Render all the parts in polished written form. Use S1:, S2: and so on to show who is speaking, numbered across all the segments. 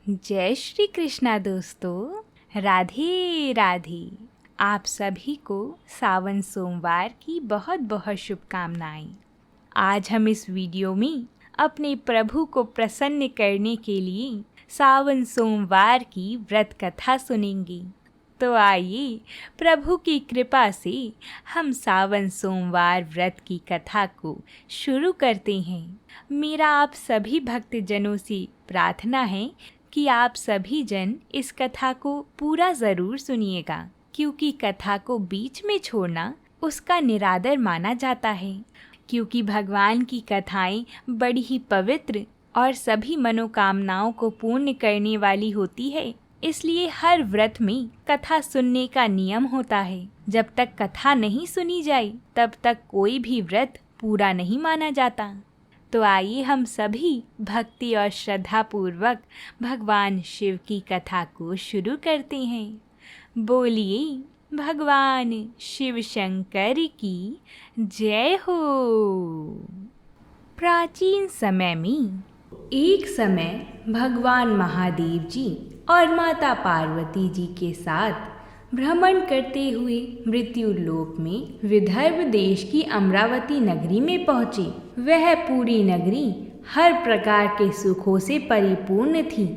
S1: जय श्री कृष्णा दोस्तों, राधे राधे। आप सभी को सावन सोमवार की बहुत बहुत शुभकामनाएं। आज हम इस वीडियो में अपने प्रभु को प्रसन्न करने के लिए सावन सोमवार की व्रत कथा सुनेंगे। तो आइए प्रभु की कृपा से हम सावन सोमवार व्रत की कथा को शुरू करते हैं। मेरा आप सभी भक्तजनों से प्रार्थना है कि आप सभी जन इस कथा को पूरा ज़रूर सुनिएगा, क्योंकि कथा को बीच में छोड़ना उसका निरादर माना जाता है। क्योंकि भगवान की कथाएं बड़ी ही पवित्र और सभी मनोकामनाओं को पूर्ण करने वाली होती है, इसलिए हर व्रत में कथा सुनने का नियम होता है। जब तक कथा नहीं सुनी जाए तब तक कोई भी व्रत पूरा नहीं माना जाता। तो आइए हम सभी भक्ति और श्रद्धा पूर्वक भगवान शिव की कथा को शुरू करते हैं। बोलिए भगवान शिव शंकर की जय हो। प्राचीन समय में एक समय भगवान महादेव जी और माता पार्वती जी के साथ भ्रमण करते हुए मृत्यु लोक में विदर्भ देश की अमरावती नगरी में पहुँचे। वह पूरी नगरी हर प्रकार के सुखों से परिपूर्ण थी।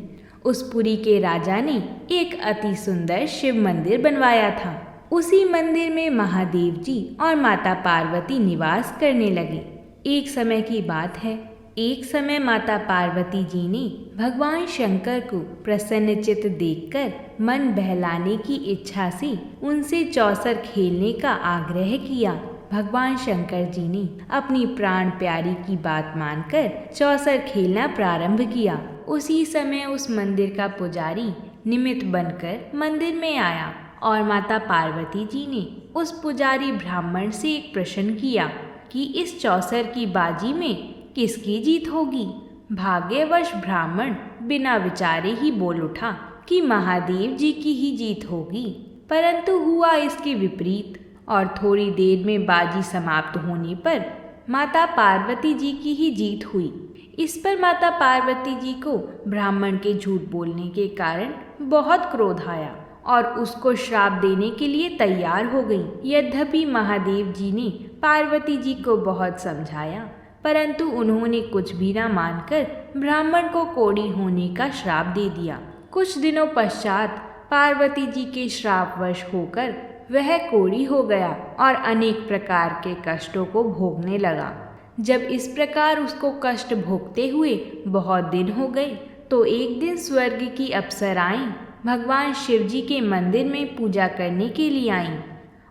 S1: उस पुरी के राजा ने एक अति सुंदर शिव मंदिर बनवाया था। उसी मंदिर में महादेव जी और माता पार्वती निवास करने लगे। एक समय की बात है, एक समय माता पार्वती जी ने भगवान शंकर को प्रसन्नचित्त देखकर मन बहलाने की इच्छा से उनसे चौसर खेलने का आग्रह किया। भगवान शंकर जी ने अपनी प्राण प्यारी की बात मानकर चौसर खेलना प्रारंभ किया। उसी समय उस मंदिर का पुजारी निमित्त बनकर मंदिर में आया और माता पार्वती जी ने उस पुजारी ब्राह्मण से एक प्रश्न किया कि इस चौसर की बाजी में किसकी जीत होगी। भाग्यवश ब्राह्मण बिना विचारे ही बोल उठा कि महादेव जी की ही जीत होगी। परंतु हुआ इसके विपरीत और थोड़ी देर में बाजी समाप्त होने पर माता पार्वती जी की ही जीत हुई। इस पर माता पार्वती जी को ब्राह्मण के झूठ बोलने के कारण बहुत क्रोध आया और उसको श्राप देने के लिए तैयार हो गई। यद्यपि महादेव जी ने पार्वती जी को बहुत समझाया, परंतु उन्होंने कुछ भी न मानकर ब्राह्मण को कोढ़ी होने का श्राप दे दिया। कुछ दिनों पश्चात पार्वती जी के श्रापवश होकर वह कोढ़ी हो गया और अनेक प्रकार के कष्टों को भोगने लगा। जब इस प्रकार उसको कष्ट भोगते हुए बहुत दिन हो गए तो एक दिन स्वर्ग की अप्सराएं भगवान शिव जी के मंदिर में पूजा करने के लिए आईं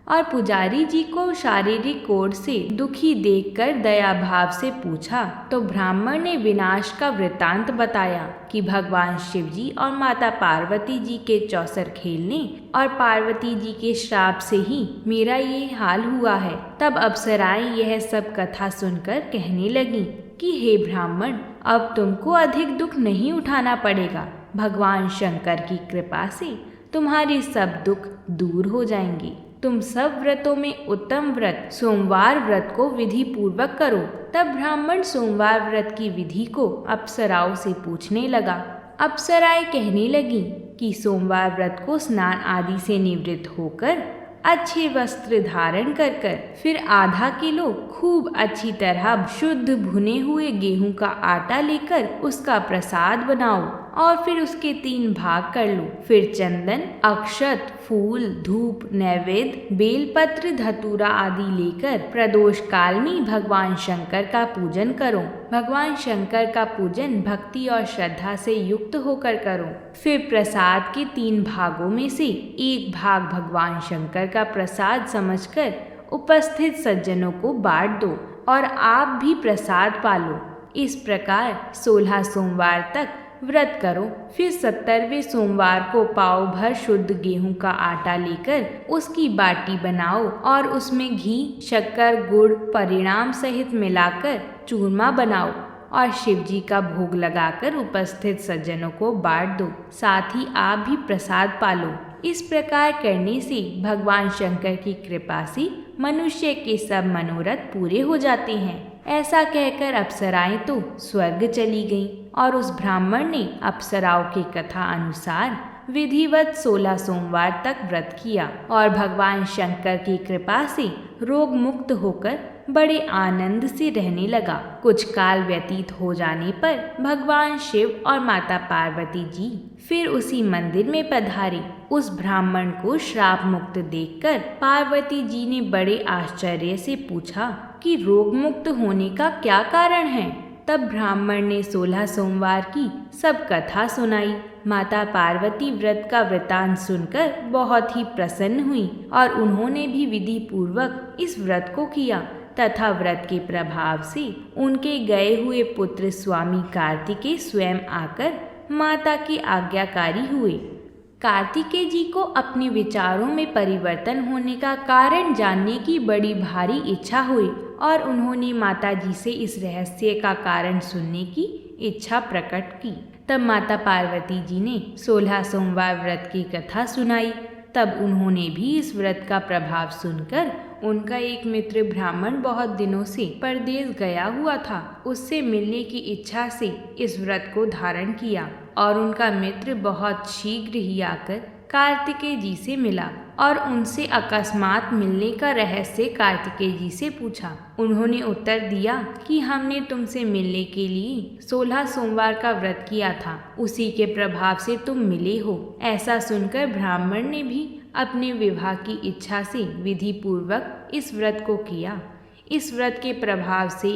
S1: और पुजारी जी को शारीरिक कोढ़ से दुखी देखकर दया भाव से पूछा तो ब्राह्मण ने विनाश का वृत्तांत बताया कि भगवान शिव जी और माता पार्वती जी के चौसर खेलने और पार्वती जी के श्राप से ही मेरा ये हाल हुआ है। तब अप्सराएं यह सब कथा सुनकर कहने लगी कि हे ब्राह्मण, अब तुमको अधिक दुख नहीं उठाना पड़ेगा। भगवान शंकर की कृपा से तुम्हारे सब दुख दूर हो जाएंगे। तुम सब व्रतों में उत्तम व्रत सोमवार व्रत को विधि पूर्वक करो। तब ब्राह्मण सोमवार व्रत की विधि को अप्सराओं से पूछने लगा। अप्सराएं कहने लगी कि सोमवार व्रत को स्नान आदि से निवृत्त होकर अच्छे वस्त्र धारण कर फिर आधा किलो खूब अच्छी तरह शुद्ध भुने हुए गेहूं का आटा लेकर उसका प्रसाद बनाओ और फिर उसके 3 भाग कर लो। फिर चंदन, अक्षत, फूल, धूप, नैवेद्य, बेलपत्र, धतूरा आदि लेकर प्रदोष काल में भगवान शंकर का पूजन करो। भगवान शंकर का पूजन भक्ति और श्रद्धा से युक्त होकर करो। फिर प्रसाद के 3 भागों में से एक भाग भगवान शंकर का प्रसाद समझकर उपस्थित सज्जनों को बांट दो और आप भी प्रसाद पालो। इस प्रकार 16 सोमवार तक व्रत करो। फिर 17वें सोमवार को पाव भर शुद्ध गेहूं का आटा लेकर उसकी बाटी बनाओ और उसमें घी, शक्कर, गुड़ परिणाम सहित मिलाकर चूरमा बनाओ और शिव जी का भोग लगाकर उपस्थित सज्जनों को बांट दो। साथ ही आप भी प्रसाद पालो। इस प्रकार करने से भगवान शंकर की कृपा से मनुष्य के सब मनोरथ पूरे हो जाते हैं। ऐसा कहकर अप्सराएं तो स्वर्ग चली गईं और उस ब्राह्मण ने अप्सराओं की कथा अनुसार विधिवत 16 सोमवार तक व्रत किया और भगवान शंकर की कृपा से रोग मुक्त होकर बड़े आनंद से रहने लगा। कुछ काल व्यतीत हो जाने पर भगवान शिव और माता पार्वती जी फिर उसी मंदिर में पधारे। उस ब्राह्मण को श्राप मुक्त देखकर पार्वती जी ने बड़े आश्चर्य से पूछा कि रोग मुक्त होने का क्या कारण है। तब ब्राह्मण ने 16 सोमवार की सब कथा सुनाई। माता पार्वती व्रत का वृतांत सुनकर बहुत ही प्रसन्न हुई और उन्होंने भी विधि पूर्वक इस व्रत को किया तथा व्रत के प्रभाव से उनके गए हुए पुत्र स्वामी कार्तिकेय स्वयं आकर माता की आज्ञाकारी हुए। कार्तिकेय जी को अपने विचारों में परिवर्तन होने का कारण जानने की बड़ी भारी इच्छा हुई और उन्होंने माता जी से इस रहस्य का कारण सुनने की इच्छा प्रकट की। तब माता पार्वती जी ने 16 सोमवार व्रत की कथा सुनाई। तब उन्होंने भी इस व्रत का प्रभाव सुनकर उनका एक मित्र ब्राह्मण बहुत दिनों से परदेश गया हुआ था, उससे मिलने की इच्छा से इस व्रत को धारण किया और उनका मित्र बहुत शीघ्र ही आकर कार्तिकेय जी से मिला और उनसे अकस्मात मिलने का रहस्य कार्तिकेय जी से पूछा। उन्होंने उत्तर दिया कि हमने तुमसे मिलने के लिए 16 सोमवार का व्रत किया था, उसी के प्रभाव से तुम मिले हो। ऐसा सुनकर ब्राह्मण ने भी अपने विवाह की इच्छा से विधि पूर्वक इस व्रत को किया। इस व्रत के प्रभाव से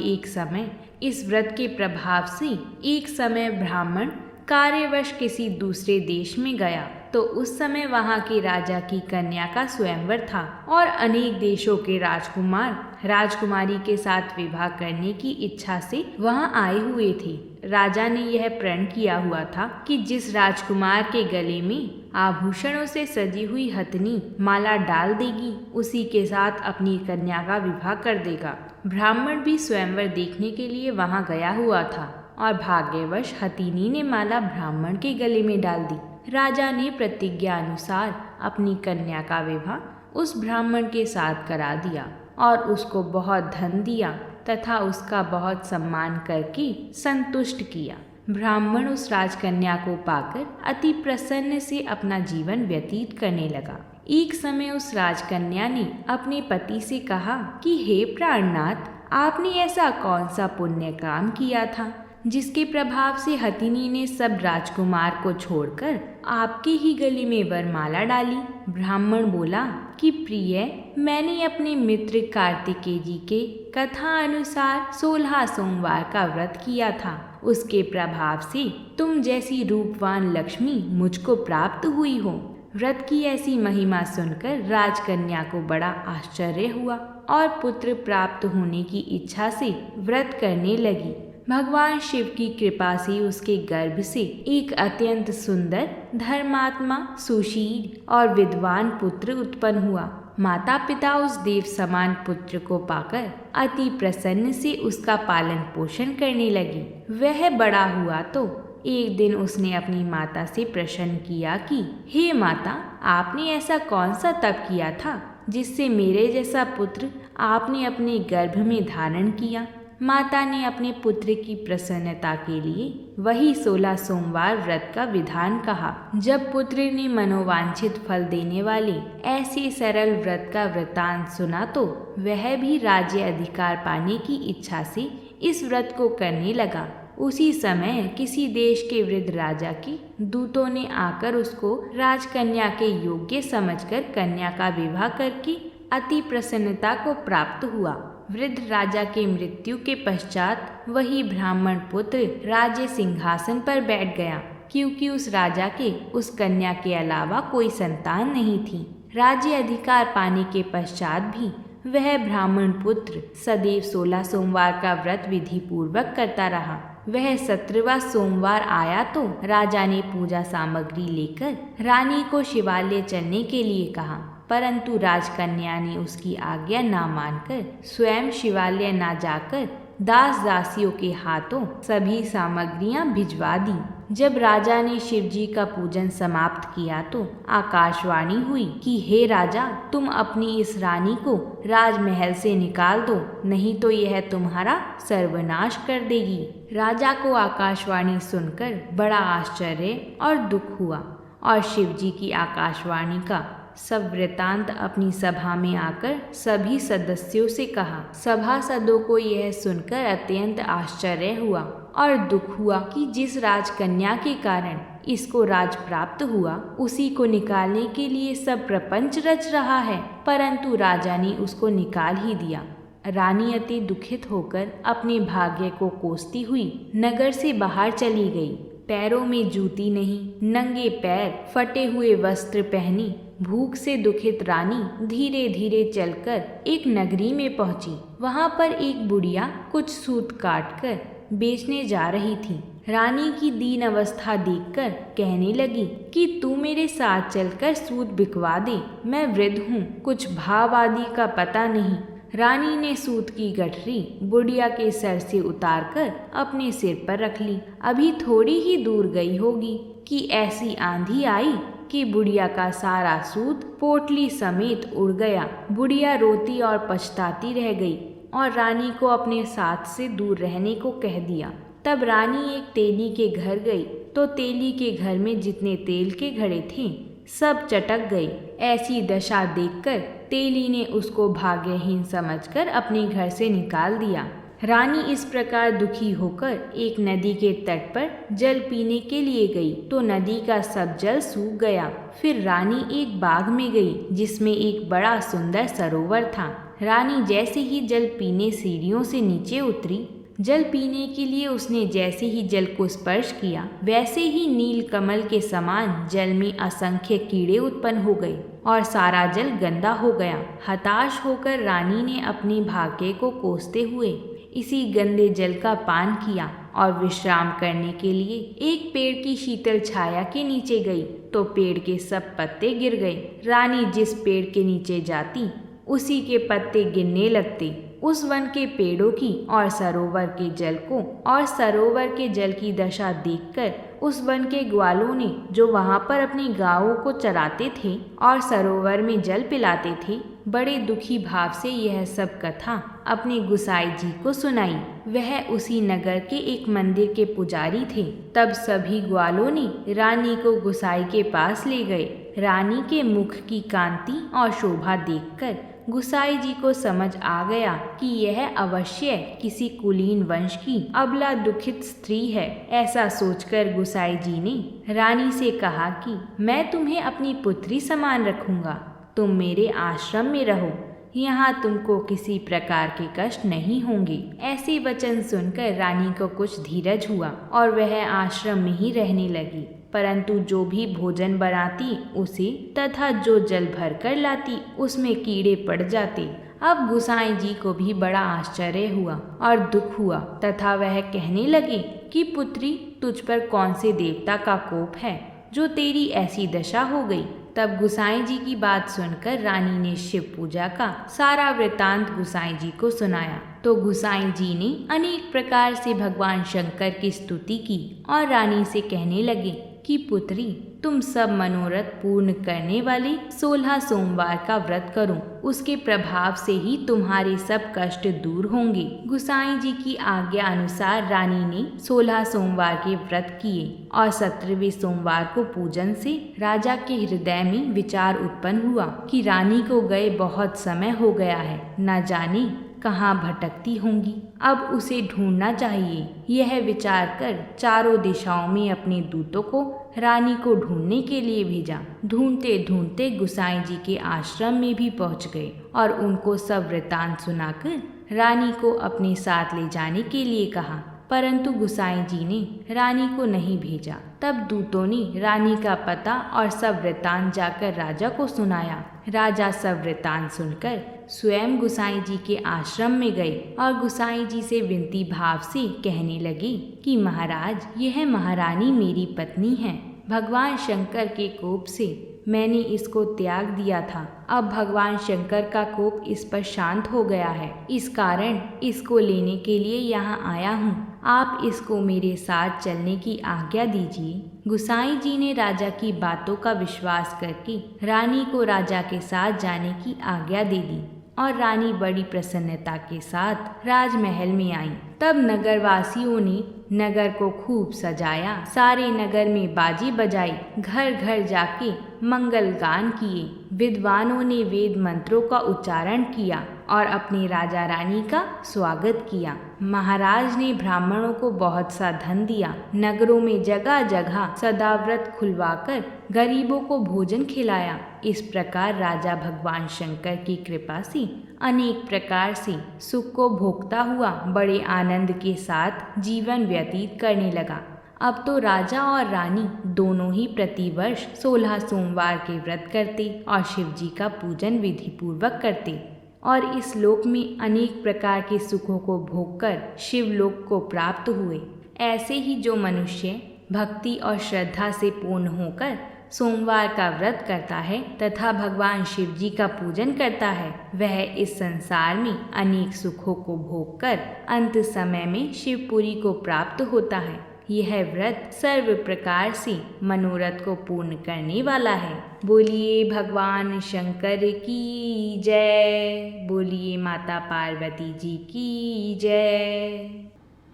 S1: एक समय ब्राह्मण कार्यवश किसी दूसरे देश में गया तो उस समय वहां के राजा की कन्या का स्वयंवर था और अनेक देशों के राजकुमार राजकुमारी के साथ विवाह करने की इच्छा से वहां आए हुए थे। राजा ने यह प्रण किया हुआ था कि जिस राजकुमार के गले में आभूषणों से सजी हुई हथनी माला डाल देगी उसी के साथ अपनी कन्या का विवाह कर देगा। ब्राह्मण भी स्वयंवर देखने के लिए वहां गया हुआ था और भाग्यवश हथिनी ने माला ब्राह्मण के गले में डाल दी। राजा ने प्रतिज्ञा अनुसार अपनी कन्या का विवाह उस ब्राह्मण के साथ करा दिया और उसको बहुत धन दिया तथा उसका बहुत सम्मान करके संतुष्ट किया। ब्राह्मण उस राजकन्या को पाकर अति प्रसन्न से अपना जीवन व्यतीत करने लगा। एक समय उस राजकन्या ने अपने पति से कहा कि हे प्राणनाथ, आपने ऐसा कौन सा पुण्य काम किया था जिसके प्रभाव से हथिनी ने सब राजकुमार को छोड़कर आपके ही गले में वरमाला डाली। ब्राह्मण बोला कि प्रिय, मैंने अपने मित्र कार्तिकेय जी के कथा अनुसार 16 सोमवार का व्रत किया था। उसके प्रभाव से तुम जैसी रूपवान लक्ष्मी मुझको प्राप्त हुई हो। व्रत की ऐसी महिमा सुनकर राजकन्या को बड़ा आश्चर्य हुआ और पुत्र प्राप्त होने की इच्छा से व्रत करने लगी। भगवान शिव की कृपा से उसके गर्भ से एक अत्यंत सुंदर, धर्मात्मा, सुशील और विद्वान पुत्र उत्पन्न हुआ। माता पिता उस देव समान पुत्र को पाकर अति प्रसन्न से उसका पालन पोषण करने लगी। वह बड़ा हुआ तो एक दिन उसने अपनी माता से प्रश्न किया कि हे माता, आपने ऐसा कौन सा तप किया था जिससे मेरे जैसा पुत्र आपने अपने गर्भ में धारण किया। माता ने अपने पुत्र की प्रसन्नता के लिए वही 16 सोमवार व्रत का विधान कहा। जब पुत्र ने मनोवांछित फल देने वाले ऐसे सरल व्रत का वृतांत सुना तो वह भी राज्य अधिकार पाने की इच्छा से इस व्रत को करने लगा। उसी समय किसी देश के वृद्ध राजा के दूतों ने आकर उसको राजकन्या के योग्य समझकर कन्या का विवाह करके अति प्रसन्नता को प्राप्त हुआ। वृद्ध राजा के मृत्यु के पश्चात वही ब्राह्मण पुत्र राज्य सिंहासन पर बैठ गया, क्योंकि उस राजा के उस कन्या के अलावा कोई संतान नहीं थी। राज्य अधिकार पाने के पश्चात भी वह ब्राह्मण पुत्र सदैव 16 सोमवार का व्रत विधि पूर्वक करता रहा। वह 17वां सोमवार आया तो राजा ने पूजा सामग्री लेकर रानी को शिवालय चलने के लिए कहा, परंतु राजकन्या ने उसकी आज्ञा ना मानकर स्वयं शिवालय ना जाकर दास दासियों के हाथों सभी सामग्रियां भिजवा दी। जब राजा ने शिव जी का पूजन समाप्त किया तो आकाशवाणी हुई कि हे राजा, तुम अपनी इस रानी को राजमहल से निकाल दो, नहीं तो यह तुम्हारा सर्वनाश कर देगी। राजा को आकाशवाणी सुनकर बड़ा आश्चर्य और दुख हुआ और शिव जी की आकाशवाणी का सब वृतांत अपनी सभा में आकर सभी सदस्यों से कहा। सभासदों को यह सुनकर अत्यंत आश्चर्य हुआ और दुख हुआ कि जिस राजकन्या के कारण इसको राज प्राप्त हुआ, उसी को निकालने के लिए सब प्रपंच रच रहा है, परंतु राजा ने उसको निकाल ही दिया। रानी अति दुखित होकर अपने भाग्य को कोसती हुई नगर से बाहर चली गई। पैरों में जूती नहीं, नंगे पैर, फटे हुए वस्त्र पहनी, भूख से दुखित रानी धीरे धीरे चलकर एक नगरी में पहुंची। वहां पर एक बुढ़िया कुछ सूत काटकर बेचने जा रही थी। रानी की दीन अवस्था देखकर कहने लगी कि तू मेरे साथ चलकर सूत बिकवा दे, मैं वृद्ध हूँ, कुछ भाव आदि का पता नहीं। रानी ने सूत की गठरी बुढ़िया के सर से उतारकर अपने सिर पर रख ली। अभी थोड़ी ही दूर गई होगी कि ऐसी आंधी आई कि बुढ़िया का सारा सूत पोटली समेत उड़ गया। बुढ़िया रोती और पछताती रह गई और रानी को अपने साथ से दूर रहने को कह दिया। तब रानी एक तेली के घर गई तो तेली के घर में जितने तेल के घड़े थे सब चटक गए। ऐसी दशा देखकर तेली ने उसको भाग्यहीन समझकर अपने घर से निकाल दिया। रानी इस प्रकार दुखी होकर एक नदी के तट पर जल पीने के लिए गई तो नदी का सब जल सूख गया। फिर रानी एक बाग में गई जिसमें एक बड़ा सुंदर सरोवर था। रानी जैसे ही जल पीने सीढ़ियों से नीचे उतरी, जल पीने के लिए उसने जैसे ही जल को स्पर्श किया, वैसे ही नील कमल के समान जल में असंख्य कीड़े उत्पन्न हो गए और सारा जल गंदा हो गया। हताश होकर रानी ने अपने भाग्य को कोसते हुए इसी गंदे जल का पान किया और विश्राम करने के लिए एक पेड़ की शीतल छाया के नीचे गई तो पेड़ के सब पत्ते गिर गए। रानी जिस पेड़ के नीचे जाती उसी के पत्ते गिरने लगते। उस वन के पेड़ों की और सरोवर के जल को और सरोवर के जल की दशा देखकर उस वन के ग्वालों ने, जो वहां पर अपनी गायों को चराते थे और सरोवर में जल पिलाते थे, बड़े दुखी भाव से यह सब कथा अपने गुसाई जी को सुनाई। वह उसी नगर के एक मंदिर के पुजारी थे। तब सभी ग्वालों ने रानी को गुसाई के पास ले गए। रानी के मुख की कांति और शोभा देखकर गुसाई जी को समझ आ गया कि यह अवश्य किसी कुलीन वंश की अबला दुखित स्त्री है। ऐसा सोचकर गुसाई जी ने रानी से कहा कि मैं तुम्हें अपनी पुत्री समान रखूंगा, तुम मेरे आश्रम में रहो, यहाँ तुमको किसी प्रकार के कष्ट नहीं होंगे। ऐसे वचन सुनकर रानी को कुछ धीरज हुआ और वह आश्रम में ही रहने लगी। परंतु जो भी भोजन बनाती उसे तथा जो जल भर कर लाती उसमें कीड़े पड़ जाते। अब गुसाई जी को भी बड़ा आश्चर्य हुआ और दुख हुआ तथा वह कहने लगे कि पुत्री, तुझ पर कौन से देवता का कोप है जो तेरी ऐसी दशा हो गई। तब गुसाई जी की बात सुनकर रानी ने शिव पूजा का सारा वृतांत गुसाई जी को सुनाया। तो गुसाई जी ने अनेक प्रकार से भगवान शंकर की स्तुति की और रानी से कहने लगे कि पुत्री, तुम सब मनोरथ पूर्ण करने वाले 16 सोमवार का व्रत करो, उसके प्रभाव से ही तुम्हारे सब कष्ट दूर होंगे। गुसाई जी की आज्ञा अनुसार रानी ने 16 सोमवार के व्रत किए और 17वें सोमवार को पूजन से राजा के हृदय में विचार उत्पन्न हुआ कि रानी को गए बहुत समय हो गया है, न जाने कहाँ भटकती होंगी, अब उसे ढूंढना चाहिए। यह विचार कर चारों दिशाओं में अपने दूतों को रानी को ढूंढने के लिए भेजा। ढूंढते ढूंढते गुसाई जी के आश्रम में भी पहुंच गए और उनको सब वृतांत सुनाकर रानी को अपने साथ ले जाने के लिए कहा, परंतु गुसाई जी ने रानी को नहीं भेजा। तब दूतों ने रानी का पता और सब वृतांत जाकर राजा को सुनाया। राजा सब वृतांत सुनकर स्वयं गुसाई जी के आश्रम में गए और गुसाई जी से विनती भाव से कहने लगे कि महाराज, यह महारानी मेरी पत्नी है। भगवान शंकर के कोप से मैंने इसको त्याग दिया था। अब भगवान शंकर का कोप इस पर शांत हो गया है, इस कारण इसको लेने के लिए यहाँ आया हूँ। आप इसको मेरे साथ चलने की आज्ञा दीजिए। गुसाई जी ने राजा की बातों का विश्वास करके रानी को राजा के साथ जाने की आज्ञा दे दी और रानी बड़ी प्रसन्नता के साथ राजमहल में आई। तब नगरवासियों ने नगर को खूब सजाया, सारे नगर में बाजी बजाई, घर घर जाके मंगल गान किए, विद्वानों ने वेद मंत्रों का उच्चारण किया और अपने राजा रानी का स्वागत किया। महाराज ने ब्राह्मणों को बहुत सा धन दिया। नगरों में जगह जगह सदाव्रत खुलवाकर गरीबों को भोजन खिलाया। इस प्रकार राजा भगवान शंकर की कृपा से अनेक प्रकार से सुख को भोगता हुआ बड़े आनंद के साथ जीवन व्यतीत करने लगा। अब तो राजा और रानी दोनों ही प्रतिवर्ष 16 सोमवार के व्रत करते और शिव जी का पूजन विधि पूर्वक करते और इस लोक में अनेक प्रकार के सुखों को भोगकर शिवलोक को प्राप्त हुए। ऐसे ही जो मनुष्य भक्ति और श्रद्धा से पूर्ण होकर सोमवार का व्रत करता है तथा भगवान शिव जी का पूजन करता है, वह इस संसार में अनेक सुखों को भोगकर अंत समय में शिवपुरी को प्राप्त होता है। यह व्रत सर्व प्रकार से मनोरथ को पूर्ण करने वाला है। बोलिए भगवान शंकर की जय। बोलिए माता पार्वती जी की जय।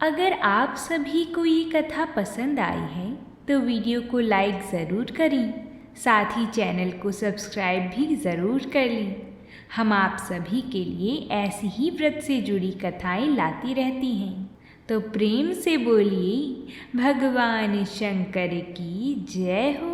S1: अगर आप सभी को ये कथा पसंद आई है तो वीडियो को लाइक ज़रूर करें, साथ ही चैनल को सब्सक्राइब भी ज़रूर कर लें। हम आप सभी के लिए ऐसी ही व्रत से जुड़ी कथाएं लाती रहती हैं, तो प्रेम से बोलिए भगवान शंकर की जय हो।